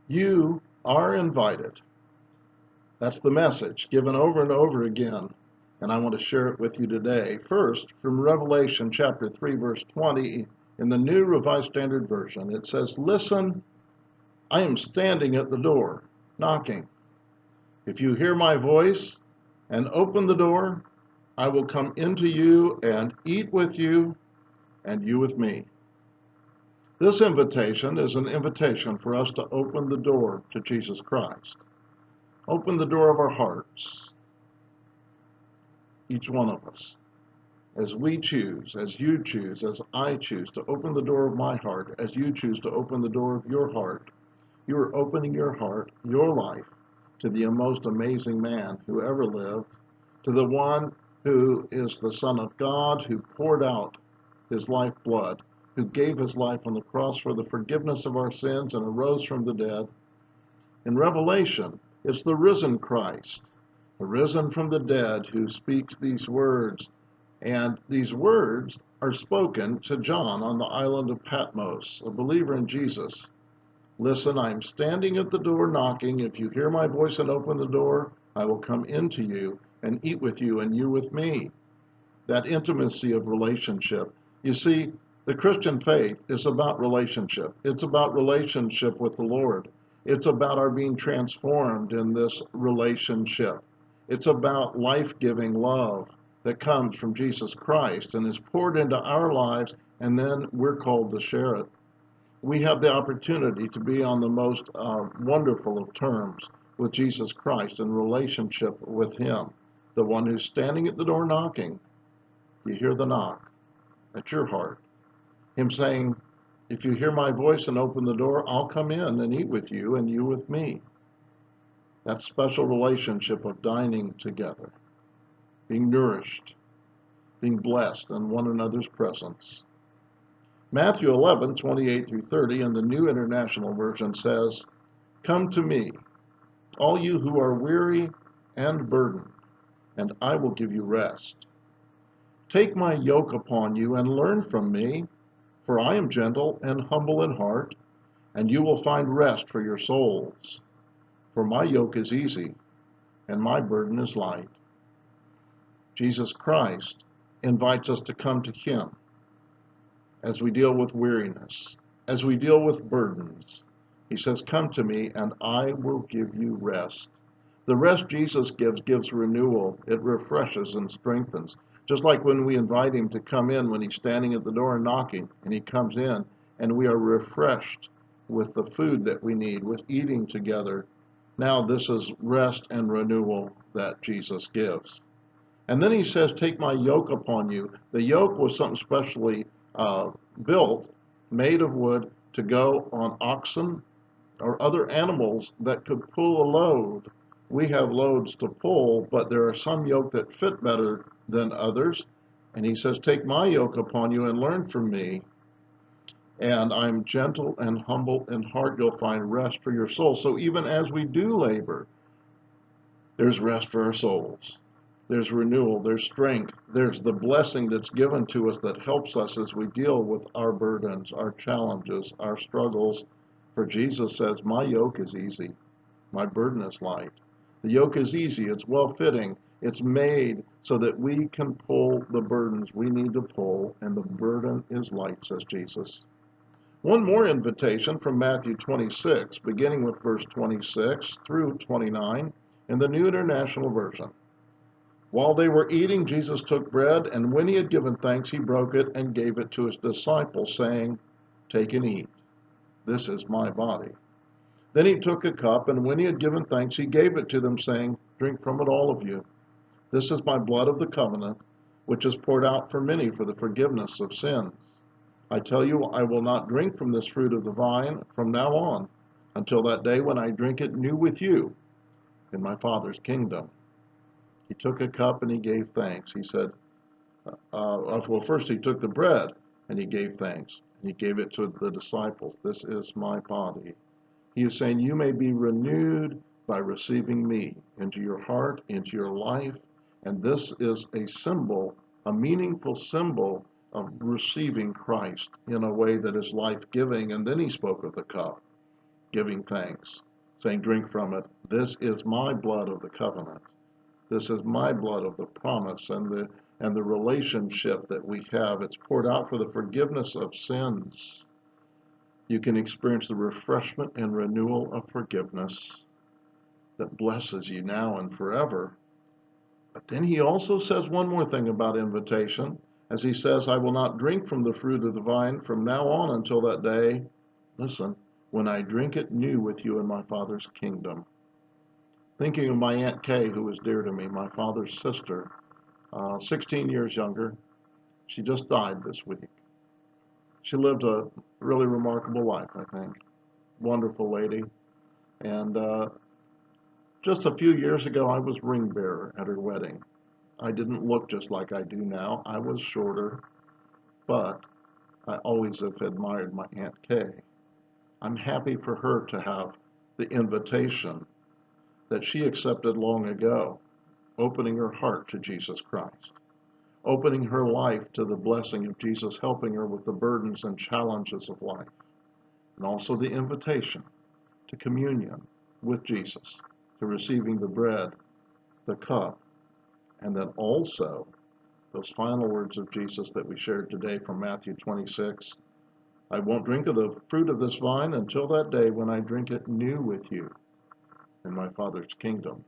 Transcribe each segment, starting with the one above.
You are invited. That's the message given over and over again, and I want to share it with you today. First, from Revelation chapter 3, verse 20, in the New Revised Standard Version, it says, "Listen, I am standing at the door, knocking. If you hear my voice and open the door, I will come into you and eat with you, and you with me." This invitation is an invitation for us to open the door to Jesus Christ. Open the door of our hearts, each one of us, as we choose, as you choose, as I choose to open the door of my heart, as you choose to open the door of your heart. You are opening your heart, your life, to the most amazing man who ever lived, to the one who is the Son of God, who poured out his lifeblood, who gave his life on the cross for the forgiveness of our sins and arose from the dead. In Revelation, it's the risen Christ, risen from the dead, who speaks these words. And these words are spoken to John on the island of Patmos, a believer in Jesus. "Listen, I am standing at the door knocking. If you hear my voice and open the door, I will come into you and eat with you and you with me." That intimacy of relationship. You see, the Christian faith is about relationship. It's about relationship with the Lord. It's about our being transformed in this relationship. It's about life-giving love that comes from Jesus Christ and is poured into our lives, and then we're called to share it. We have the opportunity to be on the most wonderful of terms with Jesus Christ in relationship with him, the one who's standing at the door knocking. You hear the knock at your heart. Him saying, "If you hear my voice and open the door, I'll come in and eat with you and you with me." That special relationship of dining together, being nourished, being blessed in one another's presence. Matthew 11:28 through 30 in the New International Version says, "Come to me, all you who are weary and burdened, and I will give you rest. Take my yoke upon you and learn from me, for I am gentle and humble in heart, and you will find rest for your souls. For my yoke is easy, and my burden is light." Jesus Christ invites us to come to him as we deal with weariness, as we deal with burdens. He says, "Come to me, and I will give you rest." The rest Jesus gives renewal. It refreshes and strengthens. Just like when we invite him to come in when he's standing at the door and knocking, and he comes in, and we are refreshed with the food that we need, with eating together. Now this is rest and renewal that Jesus gives. And then he says, "Take my yoke upon you." The yoke was something specially built, made of wood, to go on oxen or other animals that could pull a load. We have loads to pull, but there are some yoke that fit better than others. And he says, "Take my yoke upon you and learn from me. And I'm gentle and humble in heart. You'll find rest for your soul." So even as we do labor, there's rest for our souls. There's renewal, there's strength, there's the blessing that's given to us that helps us as we deal with our burdens, our challenges, our struggles. For Jesus says, "My yoke is easy, my burden is light." The yoke is easy, it's well-fitting, it's made so that we can pull the burdens we need to pull, and the burden is light, says Jesus. One more invitation from Matthew 26, beginning with verse 26 through 29 in the New International Version. "While they were eating, Jesus took bread, and when he had given thanks, he broke it and gave it to his disciples, saying, 'Take and eat. This is my body.' Then he took a cup, and when he had given thanks, he gave it to them, saying, 'Drink from it, all of you. This is my blood of the covenant, which is poured out for many for the forgiveness of sins. I tell you, I will not drink from this fruit of the vine from now on, until that day when I drink it new with you in my Father's kingdom.'" He took a cup and he gave thanks. He said, first he took the bread and he gave thanks. He gave it to the disciples. "This is my body." He is saying, you may be renewed by receiving me into your heart, into your life. And this is a symbol, a meaningful symbol of receiving Christ in a way that is life-giving. And then he spoke of the cup. giving thanks, saying, drink from it. This is my blood of the covenant. This is my blood of the promise and the relationship that we have. It's poured out for the forgiveness of sins. You can experience the refreshment and renewal of forgiveness that blesses you now and forever. But then he also says one more thing about invitation, as he says, I will not drink from the fruit of the vine from now on until that day, listen, when I drink it new with you in my Father's kingdom. Thinking of my Aunt Kay, who was dear to me, my father's sister, 16 years younger. She just died this week. She lived a really remarkable life, I think. Wonderful lady. And just a few years ago, I was ring bearer at her wedding. I didn't look just like I do now. I was shorter, but I always have admired my Aunt Kay. I'm happy for her to have the invitation that she accepted long ago, opening her heart to Jesus Christ, opening her life to the blessing of Jesus, helping her with the burdens and challenges of life, and also the invitation to communion with Jesus, to receiving the bread, the cup, and then also those final words of Jesus that we shared today from Matthew 26. I won't drink of the fruit of this vine until that day when I drink it new with you in my Father's kingdom.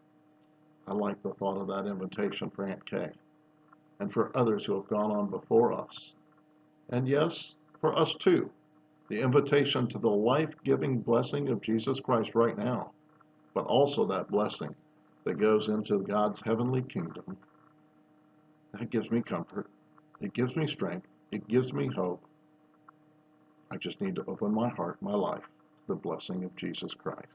I like the thought of that invitation for Aunt Kay and for others who have gone on before us. And yes, for us too, the invitation to the life-giving blessing of Jesus Christ right now, but also that blessing that goes into God's heavenly kingdom. That gives me comfort. It gives me strength. It gives me hope. I just need to open my heart, my life, to the blessing of Jesus Christ.